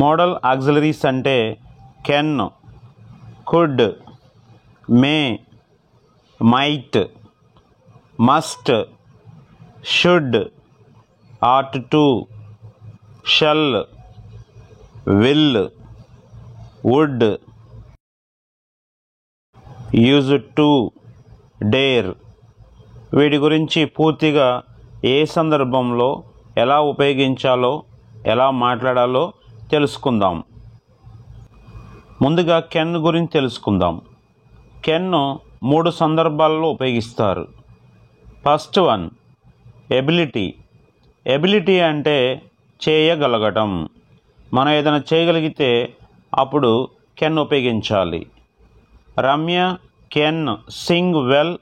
Model auxiliaries అంటే can, could, may, might, must, should, ought to, shall, will, would, use to, dare. వీటి గురించి పూర్తిగా ఏ సందర్భంలో ఎలా ఉపయోగించాలో, ఎలా మాట్లాడాలో తెలుసుకుందాం. ముందుగా కెన్ గురించి తెలుసుకుందాం. కెన్ 3 సందర్భాల్లో ఉపయోగిస్తారు. First one ability. ఎబిలిటీ అంటే చేయగలగటం. మనం ఏదైనా చేయగలిగితే అప్పుడు కెన్ ఉపయోగించాలి. రమ్య కెన్ సింగ్ వెల్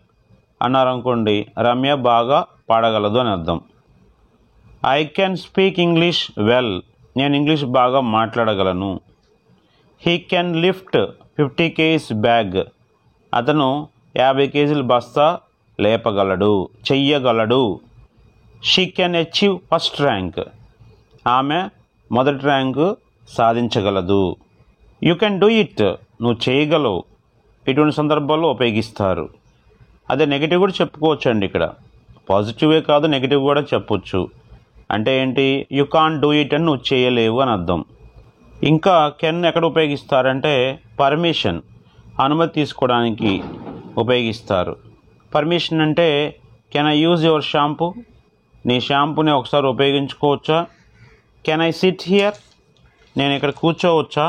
అన్నారనుకోండి, రమ్య బాగా పాడగలదు అని అర్థం. I can speak English well, నేను ఇంగ్లీష్ బాగా మాట్లాడగలను. He can lift 50 kgs bag, అతను 50 kg బస్తా లేపగలడు, చెయ్యగలడు. She can achieve first rank, ఆమె మొదటి ర్యాంకు సాధించగలదు. యూ కెన్ డూ ఇట్, నువ్వు చేయగలవు. ఇటువంటి సందర్భాల్లో ఉపయోగిస్తారు. అదే నెగిటివ్ కూడా చెప్పుకోవచ్చు అండి. ఇక్కడ పాజిటివే కాదు, నెగిటివ్ కూడా చెప్పొచ్చు. అంటే ఏంటి, యు కాన్ డూ ఇట్ అని నువ్వు చేయలేవు అని అర్థం. ఇంకా కెన్ ఎక్కడ ఉపయోగిస్తారంటే పర్మిషన్, అనుమతి తీసుకోవడానికి ఉపయోగిస్తారు. పర్మిషన్ అంటే can I use your shampoo, నీ షాంపూని ఒకసారి ఉపయోగించుకోవచ్చా. కెన్ ఐ సిట్ హియర్, నేను ఇక్కడ కూర్చోవచ్చా.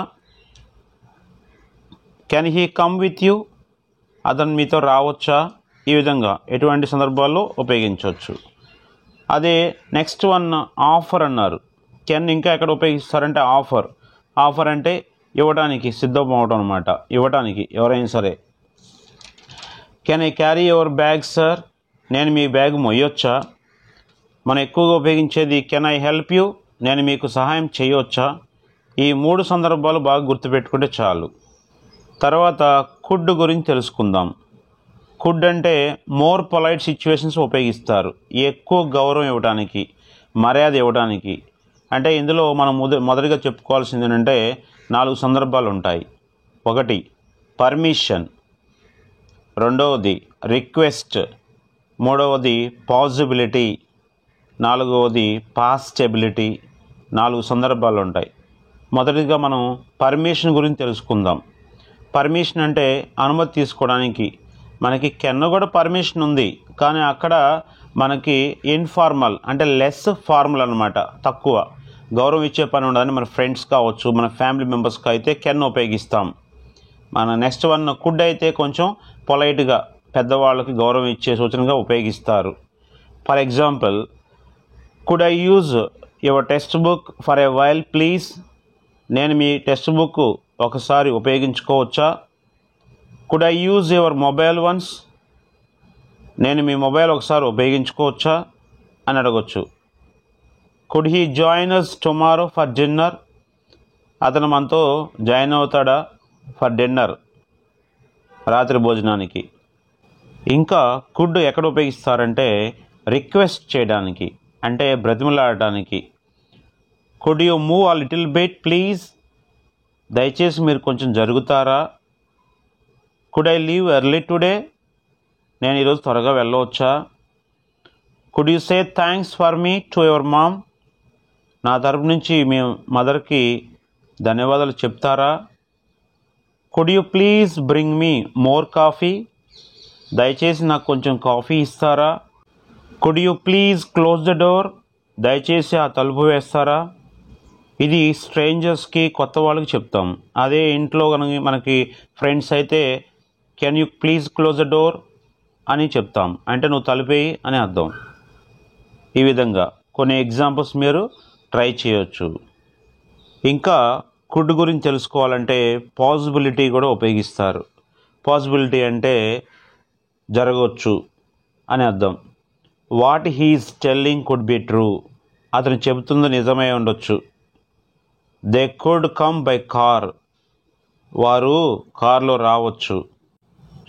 Can he come with you, అతను మీతో రావచ్చా. ఈ విధంగా ఎటువంటి సందర్భాల్లో ఉపయోగించవచ్చు. అదే నెక్స్ట్ వన్ ఆఫర్ అన్నారు. కెన్ ఇంకా ఎక్కడ ఉపయోగిస్తారంటే ఆఫర్. ఆఫర్ అంటే ఇవ్వడానికి సిద్ధం అవడం అనమాట, ఇవ్వడానికి ఎవరైనా సరే. Can I carry your bag sir, నేను మీ బ్యాగ్ మొయ్యొచ్చా. మనం ఎక్కువగా ఉపయోగించేది కెన్ ఐ హెల్ప్ యూ, నేను మీకు సహాయం చేయవచ్చా. ఈ 3 సందర్భాలు బాగా గుర్తుపెట్టుకుంటే చాలు. తర్వాత కుడ్ గురించి తెలుసుకుందాం. కుడ్ అంటే మోర్ పొలైట్ సిచ్యువేషన్స్ ఉపయోగిస్తారు. ఎక్కువ గౌరవం ఇవ్వడానికి, మర్యాద ఇవ్వడానికి. అంటే ఇందులో మనం మొదటిగా చెప్పుకోవాల్సింది ఏంటంటే 4 సందర్భాలు ఉంటాయి. 1 పర్మిషన్, 2వది రిక్వెస్ట్, 3వది పాజిబిలిటీ, 4వది పాస్టబిలిటీ. 4 సందర్భాలు ఉంటాయి. మొదటిగా మనం పర్మిషన్ గురించి తెలుసుకుందాం. పర్మిషన్ అంటే అనుమతి తీసుకోవడానికి. మనకి కెన్ కూడా పర్మిషన్ ఉంది, కానీ అక్కడ మనకి ఇన్ఫార్మల్ అంటే లెస్ ఫార్మల్ అనమాట, తక్కువ గౌరవం ఇచ్చే పని ఉండదని. మన ఫ్రెండ్స్ కావచ్చు, మన ఫ్యామిలీ మెంబర్స్కి అయితే కెన్ ఉపయోగిస్తాం. మన నెక్స్ట్ వన్ కుడ్ అయితే కొంచెం పొలైట్గా పెద్దవాళ్ళకి గౌరవం ఇచ్చే సూచనగా ఉపయోగిస్తారు. For example, could I use your text book for a while please, నేను మీ టెక్స్ట్ బుక్ ఒకసారి ఉపయోగించుకోవచ్చా. Could I use your mobile once, నేను మీ మొబైల్ ఒకసారి ఉపయోగించుకోవచ్చా అని అడగొచ్చు. Could he join us tomorrow for dinner, అతను మనతో జాయిన్ అవుతాడా ఫర్ డిన్నర్, రాత్రి భోజనానికి. ఇంకా కుడ్ ఎక్కడ ఉపయోగిస్తారంటే రిక్వెస్ట్ చేయడానికి, అంటే బ్రతిమలాడటానికి. Could you move a little bit please, దయచేసి మీరు కొంచెం జరుగుతారా. Could I leave early today, నేను ఈరోజు త్వరగా వెళ్ళవచ్చా. Could you say thanks for me to your mom, నా తరపు నుంచి మీ మదర్కి ధన్యవాదాలు చెప్తారా. Could you please bring me more coffee, దయచేసి నాకు కొంచెం కాఫీ ఇస్తారా. Could you please close the door, దయచేసి ఆ తలుపు వేస్తారా. ఇది స్ట్రేంజర్స్కి, కొత్త వాళ్ళకి చెప్తాం. అదే ఇంట్లో కనుక మనకి ఫ్రెండ్స్ అయితే can you please close the door అని చెప్తాం, అంటే నువ్వు తలుపేయి అని అర్థం. ఈ విధంగా కొన్ని ఎగ్జాంపుల్స్ మీరు ట్రై చేయొచ్చు. ఇంకా కుడ్ గురించి తెలుసుకోవాలంటే పాసిబిలిటీ కూడా ఉపయోగిస్తారు. పాసిబిలిటీ అంటే జరగవచ్చు అని అర్థం. What he's telling could be true, అతను చెబుతుంది నిజమే ఉండొచ్చు. They could come by car, వారు కార్లో రావచ్చు.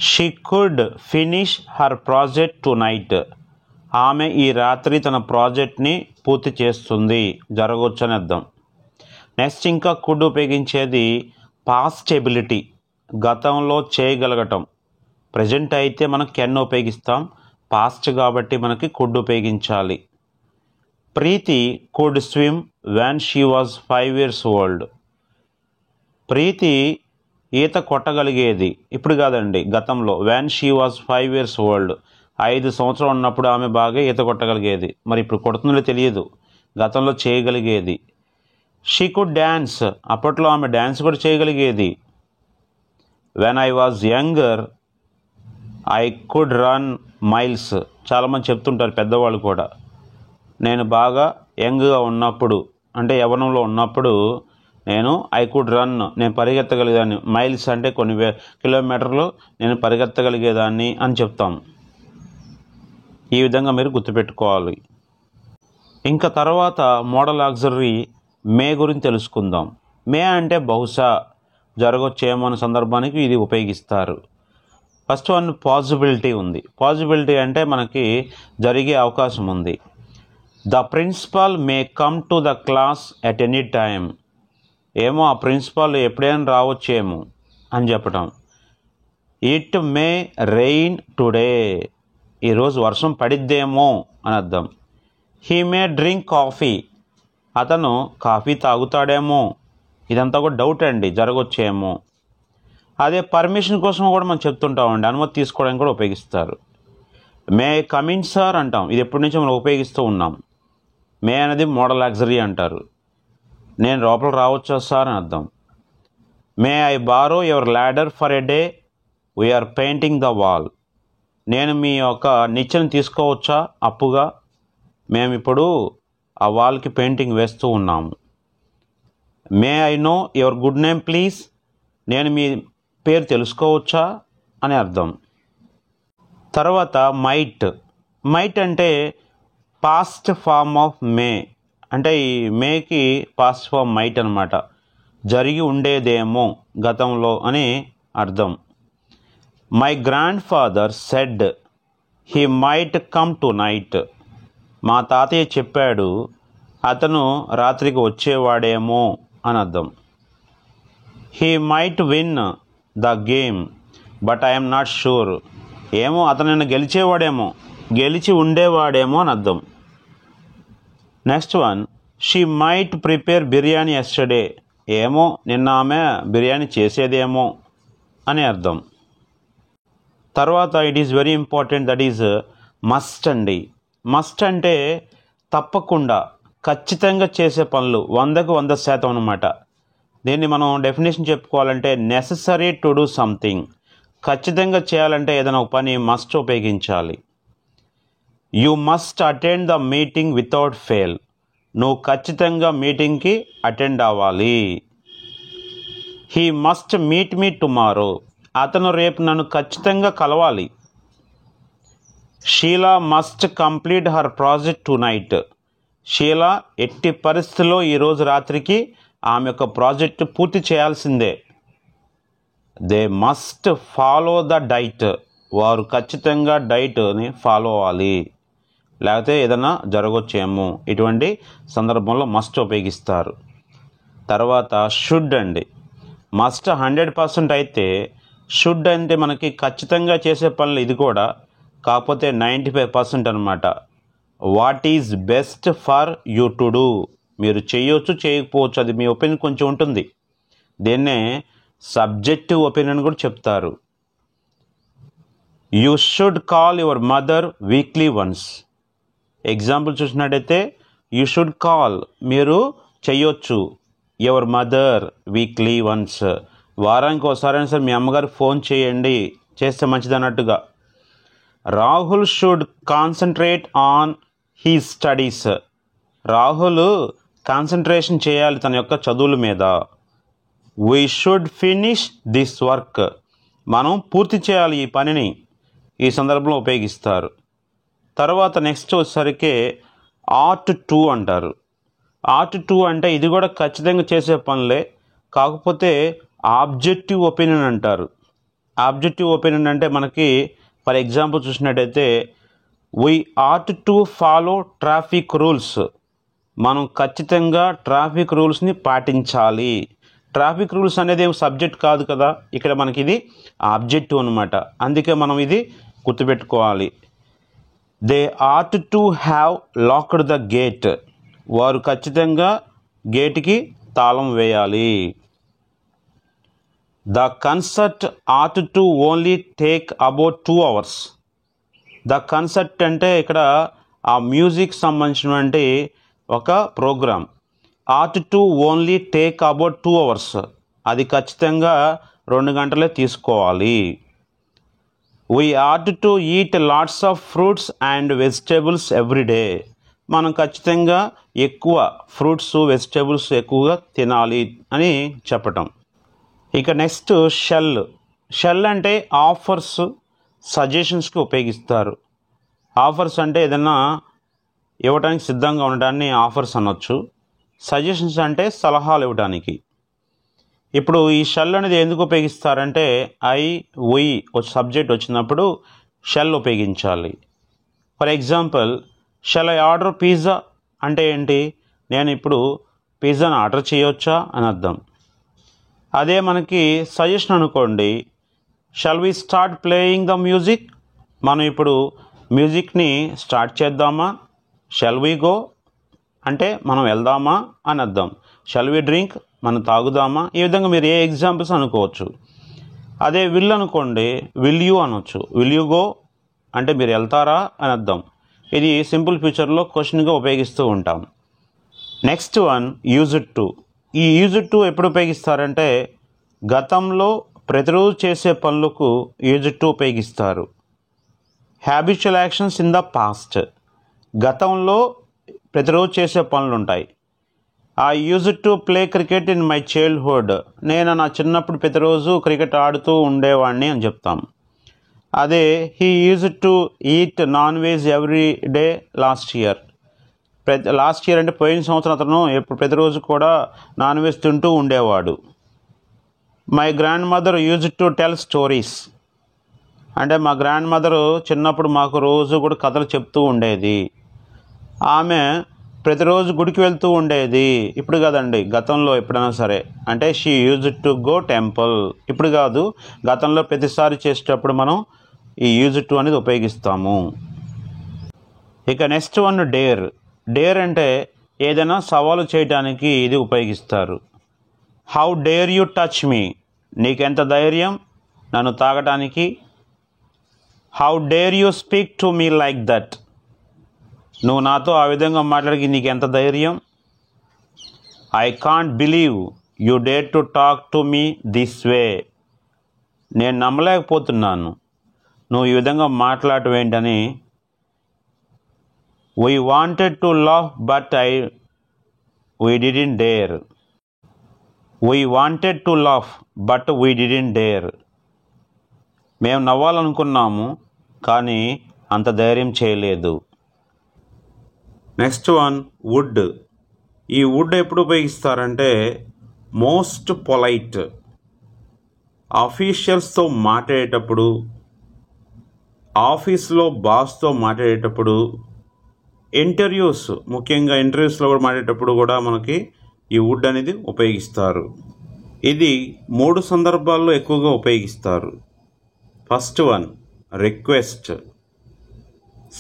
She could finish her project tonight, ఆమె ఈ రాత్రి తన ప్రాజెక్ట్ని పూర్తి చేస్తుంది, జరగవచ్చు అని అర్థం. నెక్స్ట్ ఇంకా కుడ్ ఉపయోగించేది పాస్ట్ ఎబిలిటీ, గతంలో చేయగలగటం. ప్రజెంట్ అయితే మనం కెన్ ఉపయోగిస్తాం, పాస్ట్ కాబట్టి మనకి కుడ్ ఉపయోగించాలి. Preethi could swim when she was 5 years old. Preethi ఈత కొట్టగలిగేది, ఇప్పుడు కాదండి, గతంలో. When she was 5 years old, 5 సంవత్సరాలు ఉన్నప్పుడు ఆమె బాగా ఈత కొట్టగలిగేది. మరి ఇప్పుడు కొడుతుందో తెలియదు, గతంలో చేయగలిగేది. షీ కుడ్ డ్యాన్స్, అప్పట్లో ఆమె డ్యాన్స్ కూడా చేయగలిగేది. When I was younger I could run miles, చాలామంది చెప్తుంటారు పెద్దవాళ్ళు కూడా. నేను బాగా యంగ్గా ఉన్నప్పుడు, అంటే యవ్వనంలో ఉన్నప్పుడు నేను ఐ కుడ్ రన్, నేను పరిగెత్తగలిగేదాన్ని. మైల్స్ అంటే కొన్ని కిలోమీటర్లు నేను పరిగెత్తగలిగేదాన్ని అని చెప్తాం. ఈ విధంగా మీరు గుర్తుపెట్టుకోవాలి. ఇంకా తర్వాత మోడల్ ఆక్సిలరీ మే గురించి తెలుసుకుందాం. మే అంటే బహుశా, జరగొచ్చేమో అనే సందర్భానికి ఇది ఉపయోగిస్తారు. ఫస్ట్ వన్ పాసిబిలిటీ ఉంది. పాసిబిలిటీ అంటే మనకి జరిగే అవకాశం ఉంది. The principal may come to the class at any time, ఏమో ఆ ప్రిన్సిపాల్ ఎప్పుడైనా రావచ్చేమో అని చెప్పటం. ఇట్ మే రెయిన్ టుడే, ఈరోజు వర్షం పడిద్దేమో అని అర్థం. హీ మే డ్రింక్ కాఫీ, అతను కాఫీ తాగుతాడేమో. ఇదంతా కూడా డౌట్ అండి, జరగొచ్చేమో. అదే పర్మిషన్ కోసం కూడా మనం చెప్తుంటామండి, అనుమతి తీసుకోవడానికి కూడా ఉపయోగిస్తారు. మే కమిన్ సార్ అంటాం, ఇది ఎప్పటి నుంచో మనం ఉపయోగిస్తూ ఉన్నాం. మే అనేది మోడల్ ఆక్సిలరీ అంటారు. నేను లోపల రావచ్చా సార్ అని అర్థం. May I borrow your ladder for a day, we're painting the wall, నేను మీ యొక్క నిచ్చెను తీసుకోవచ్చా అప్పుగా, మేము ఇప్పుడు ఆ వాల్కి పెయింటింగ్ వేస్తూ ఉన్నాము. May I know your good name please, నేను మీ పేరు తెలుసుకోవచ్చా అని అర్థం. తర్వాత మైట్. మైట్ అంటే పాస్ట్ ఫామ్ ఆఫ్ మే, అంటే ఈ మేకి పాస్ట్ ఫామ్ మైట్ అనమాట. జరిగి ఉండేదేమో గతంలో అని అర్థం. My grand father said he might come to night, మా తాతయ్య చెప్పాడు అతను రాత్రికి వచ్చేవాడేమో అని అర్థం. He might win the game but I'm not sure, ఏమో అతను గెలిచేవాడేమో, గెలిచి ఉండేవాడేమో అని అర్థం. Next one, she might prepare biryani yesterday, ఏమో నిన్న ఆమె బిర్యానీ చేసేదేమో అని అర్థం. తర్వాత it is very important, that is must అండి. మస్ట్ అంటే తప్పకుండా, ఖచ్చితంగా చేసే పనులు, 100కు 100% అనమాట. దీన్ని మనం డెఫినేషన్ చెప్పుకోవాలంటే నెససరీ టు డూ సంథింగ్, ఖచ్చితంగా చేయాలంటే ఏదైనా ఒక పని మస్ట్ ఉపయోగించాలి. You must attend the meeting without fail, నువ్వు ఖచ్చితంగా మీటింగ్కి అటెండ్ అవ్వాలి. He must meet me tomorrow, అతను రేపు నన్ను ఖచ్చితంగా కలవాలి. Sheela must complete her project to night, Sheela ఎట్టి పరిస్థితుల్లో ఈరోజు రాత్రికి ఆమె యొక్క ప్రాజెక్టు పూర్తి చేయాల్సిందే. They must follow the diet, వారు ఖచ్చితంగా డైట్ని ఫాలో అవ్వాలి, లేకపోతే ఏదైనా జరగొచ్చేమో. ఇటువంటి సందర్భంలో మస్ట్ ఉపయోగిస్తారు. తర్వాత షుడ్ అండి. మస్ట్ 100% అయితే, షుడ్ అంటే మనకి ఖచ్చితంగా చేసే పనులు ఇది కూడా, కాకపోతే 95% అనమాట. What is best for you to do, మీరు చేయొచ్చు చేయకపోవచ్చు, అది మీ ఒపీనియన్ కొంచెం ఉంటుంది. దీన్నే సబ్జెక్టివ్ ఒపీనియన్ కూడా చెప్తారు. You should call your mother weekly once. Example చూసినట్టయితే యూ షుడ్ కాల్, మీరు చెయ్యొచ్చు, యువర్ మదర్ వీక్లీ వన్స్, వారానికి ఒకసారైనా సరే మీ అమ్మగారికి ఫోన్ చేయండి, చేస్తే మంచిది అన్నట్టుగా. Rahul should concentrate on he studies, Rahul concentration చేయాలి తన యొక్క చదువుల మీద. We should finish this work, మనం పూర్తి చేయాలి ఈ పనిని, ఈ సందర్భంలో ఉపయోగిస్తారు. తర్వాత నెక్స్ట్ వచ్చేసరికి ఆట్ టు అంటారు. ఆట్ టు అంటే ఇది కూడా ఖచ్చితంగా చేసే పనులే, కాకపోతే ఆబ్జెక్టివ్ ఒపీనియన్ అంటారు. ఆబ్జెక్టివ్ ఒపీనియన్ అంటే మనకి ఫర్ ఎగ్జాంపుల్ చూసినట్టయితే we ought to follow traffic rules, మనం ఖచ్చితంగా ట్రాఫిక్ రూల్స్ని పాటించాలి. ట్రాఫిక్ రూల్స్ అనేది ఏం సబ్జెక్ట్ కాదు కదా, ఇక్కడ మనకి ఇది ఆబ్జెక్టివ్ అనమాట. అందుకే మనం ఇది గుర్తుపెట్టుకోవాలి. They ought to have locked the gate. వారు ఖచ్చితంగా గేట్కి తాళం వేయాలి. The concert ought to only take about 2 hours. The concert అంటే ఇక్కడ ఆ మ్యూజిక్ సంబంధించినటువంటి ఒక programme. Ought to only take about 2 hours. అది ఖచ్చితంగా 2 గంటలే తీసుకోవాలి. We ought to eat lots of fruits and vegetables every day. మనం ఖచ్చితంగా ఎక్కువ ఫ్రూట్స్ వెజిటేబుల్స్ ఎక్కువగా తినాలి అని చెప్పటం. ఇక నెక్స్ట్ షెల్ అంటే ఆఫర్స్, సజెషన్స్కి ఉపయోగిస్తారు. ఆఫర్స్ అంటే ఏదైనా ఇవ్వడానికి సిద్ధంగా ఉండడాన్ని ఆఫర్స్ అనొచ్చు. సజెషన్స్ అంటే సలహాలు ఇవ్వడానికి. ఇప్పుడు ఈ షెల్ అనేది ఎందుకు ఉపయోగిస్తారంటే వి సబ్జెక్ట్ వచ్చినప్పుడు షెల్ ఉపయోగించాలి. For example, shall I order pizza అంటే ఏంటి, నేను ఇప్పుడు పిజ్జాను ఆర్డర్ చేయవచ్చా అని అర్థం. అదే మనకి సజెషన్ అనుకోండి, shall we start playing the music, మనం ఇప్పుడు మ్యూజిక్ని స్టార్ట్ చేద్దామా. షల్ వి గో అంటే మనం వెళ్దామా అని అర్థం. షల్ వి డ్రింక్ మనం తాగుదామా. ఈ విధంగా మీరు ఏ ఎగ్జాంపుల్స్ అనుకోవచ్చు. అదే విల్ అనుకోండి, విల్ యూ అనొచ్చు. విల్ యూ గో అంటే మీరు వెళ్తారా అని అర్థం. ఇది సింపుల్ ఫ్యూచర్లో క్వశ్చన్గా ఉపయోగిస్తూ ఉంటాం. Next one used to. ఈ యూజ్డ్ టు ఎప్పుడు ఉపయోగిస్తారంటే గతంలో ప్రతిరోజు చేసే పనులకు యూజ్డ్ టు ఉపయోగిస్తారు. Habitual actions in the past. గతంలో ప్రతిరోజు చేసే పనులు ఉంటాయి. I used to play cricket in my childhood. నేను నా చిన్నప్పుడు ప్రతిరోజు క్రికెట్ ఆడుతూ ఉండేవాడిని అని చెప్తాం. అదే he used to eat non veg every day last year. Last year అంటే పోయిన సంవత్సరం అతను ప్రతిరోజు కూడా నాన్ వెజ్ తింటూ ఉండేవాడు. My grand mother used to tell stories అంటే మా గ్రాండ్ మదరు చిన్నప్పుడు మాకు రోజు కూడా కథలు చెప్తూ ఉండేది. ఆమె ప్రతిరోజు గుడికి వెళ్తూ ఉండేది. ఇప్పుడు కాదండి, గతంలో ఎప్పుడైనా సరే. అంటే she used to go temple. ఇప్పుడు కాదు, గతంలో ప్రతిసారి చేసేటప్పుడు మనం ఈ యూజ్డ్ టు అనేది ఉపయోగిస్తాము. ఇక నెక్స్ట్ వన్ డేర్. డేర్ అంటే ఏదైనా సవాలు చేయడానికి ఇది ఉపయోగిస్తారు. How dare you touch me, నీకెంత ధైర్యం నన్ను తాగటానికి. How dare you speak to me like that, నువ్వు నాతో ఆ విధంగా మాట్లాడికి నీకెంత ధైర్యం. I can't believe you dare to talk to me this way, నేను నమ్మలేకపోతున్నాను నువ్వు ఈ విధంగా మాట్లాడటం ఏంటని. We wanted to laugh but we didn't dare. We wanted to laugh but we didn't dare. మేము నవ్వాలనుకున్నాము కానీ అంత ధైర్యం చేయలేదు. Next one would. ఈ వుడ్ ఎప్పుడు ఉపయోగిస్తారంటే మోస్ట్ పొలైట్. ఆఫీషియల్స్తో మాట్లాడేటప్పుడు, ఆఫీస్లో బాస్తో మాట్లాడేటప్పుడు, ఇంటర్వ్యూస్ ముఖ్యంగా ఇంటర్వ్యూస్లో కూడా మాట్లాడేటప్పుడు కూడా మనకి ఈ వుడ్ అనేది ఉపయోగిస్తారు. ఇది 3 సందర్భాల్లో ఎక్కువగా ఉపయోగిస్తారు. First one request,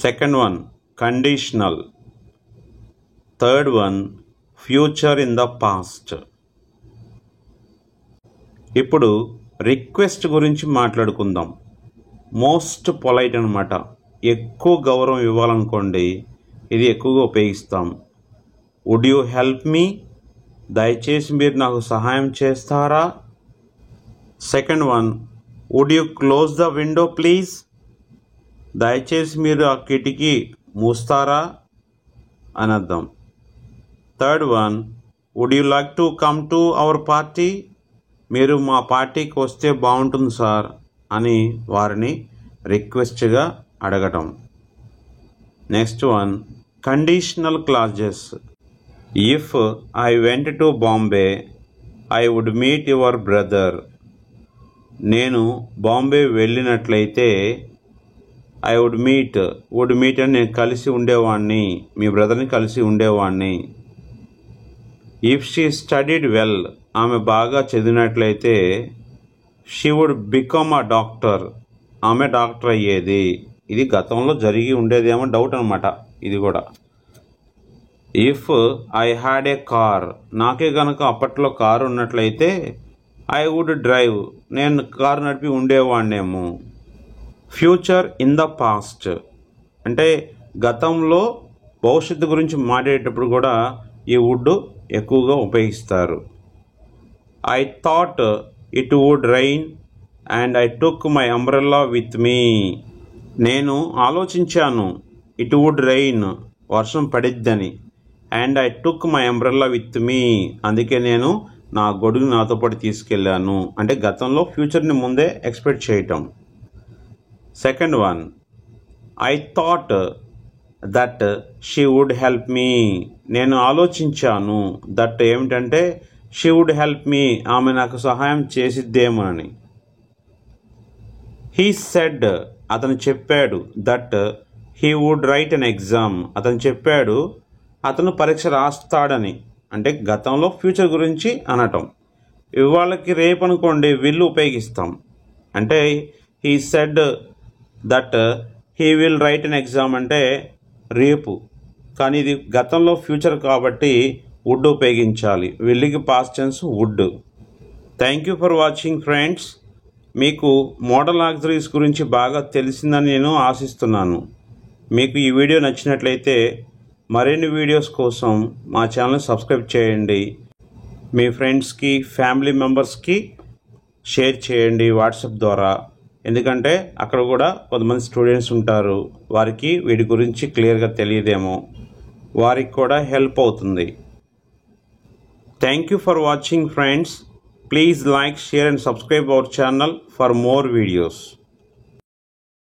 second one conditional, third one future in the past. ఇప్పుడు రిక్వెస్ట్ గురించి మాట్లాడుకుందాం. మోస్ట్ పొలైట్ అనమాట. ఎక్కువ గౌరవం ఇవ్వాలనుకోండి ఇది ఎక్కువగా ఉపయోగిస్తాం. వుడ్ యూ హెల్ప్ మీ, దయచేసి మీరు నాకు సహాయం చేస్తారా. Second one would you close the window please, దయచేసి మీరు ఆ కిటికీ మూస్తారా అని అర్థం. Third one would you like to come to our party, మీరు మా పార్టీకి వస్తే బాగుంటుంది సార్ అని వారిని రిక్వెస్ట్గా అడగటం. Next one conditional clauses. If I went to Bombay I would meet your brother, నేను బాంబే వెళ్ళినట్లయితే ఐ వుడ్ మీట్ అని నేను కలిసి ఉండేవాడిని, మీ బ్రదర్ని కలిసి ఉండేవాడిని. ఇఫ్ షీ స్టడీడ్ వెల్, ఆమె బాగా చదివినట్లయితే she would become a doctor, ఆమె డాక్టర్ అయ్యేది. ఇది గతంలో జరిగి ఉండేదేమో డౌట్ అనమాట ఇది కూడా. If I had a car, నాకే కనుక అప్పట్లో కారు ఉన్నట్లయితే ఐ వుడ్ డ్రైవ్, నేను కారు నడిపి ఉండేవాడినేమో. ఫ్యూచర్ ఇన్ ద పాస్ట్ అంటే గతంలో భవిష్యత్తు గురించి మాట్లాడేటప్పుడు కూడా ఈ వుడ్ ఎక్కువగా ఉపయోగిస్తారు. I thought it would rain and I took my umbrella with me, నేను ఆలోచించాను ఇట్ వుడ్ రైన్, వర్షం పడిద్దని, and I took my umbrella with me, అందుకే నేను నా గొడుగు నాతో పాటు తీసుకెళ్ళాను. అంటే గతంలో ఫ్యూచర్ని ముందే ఎక్స్పెక్ట్ చేయటం. Second one, I thought that she would help me, నేను ఆలోచించాను. దట్ ఏమిటంటే షీ వుడ్ హెల్ప్ మీ, ఆమె నాకు సహాయం చేసిద్దేమోనని. హీ సెడ్, అతను చెప్పాడు. That he would write an exam, అతను చెప్పాడు అతను పరీక్ష రాస్తాడని. అంటే గతంలో ఫ్యూచర్ గురించి అనటం. ఇవాళకి రేపు అనుకోండి విల్ ఉపయోగిస్తాం. అంటే he said that he will write an exam అంటే రేపు, కానీ ఇది గతంలో ఫ్యూచర్ కాబట్టి వుడ్ ఉపయోగించాలి. విల్లికి past tense would. Thank you for watching friends. మీకు మోడల్ ఆక్సిలరీస్ గురించి బాగా తెలిసిందని నేను ఆశిస్తున్నాను. మీకు ఈ వీడియో నచ్చినట్లయితే మరిన్ని వీడియోస్ కోసం మా ఛానల్ సబ్స్క్రైబ్ చేయండి. మీ ఫ్రెండ్స్కి, ఫ్యామిలీ మెంబర్స్కి షేర్ చేయండి వాట్సాప్ ద్వారా. ఎందుకంటే అక్కడ కూడా కొంతమంది స్టూడెంట్స్ ఉంటారు, వారికి వీటి గురించి క్లియర్గా తెలియదేమో, వారికి కూడా హెల్ప్ అవుతుంది. Thank you for watching friends. Please like, share and subscribe our channel for more videos.